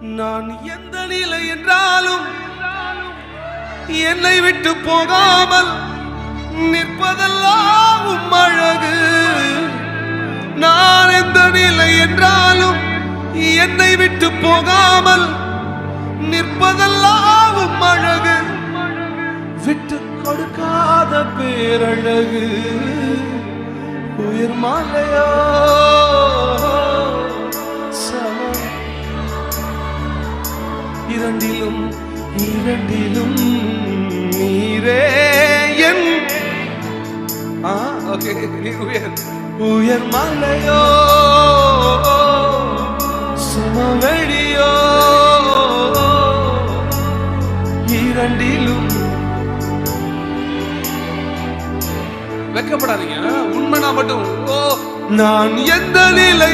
நான் எந்த நிலை என்றாலும் என்னை விட்டு போகாமல் நிற்பதெல்லாம் உம் அழகு. நான் எந்த நிலை என்றாலும் என்னை விட்டு போகாமல் நிற்பதெல்லாம் உம் அழகு. விட்டு கொடுக்காத பேரழகு உயிர் மாலையோ சமம். இரண்டிலும் இரண்டிலும் நீரே என் உயர் மலையோ சமவெளியோ இரண்டிலும். வெக்கப்படாதீங்க, உண்மைனா மட்டும். நான் எந்த நிலை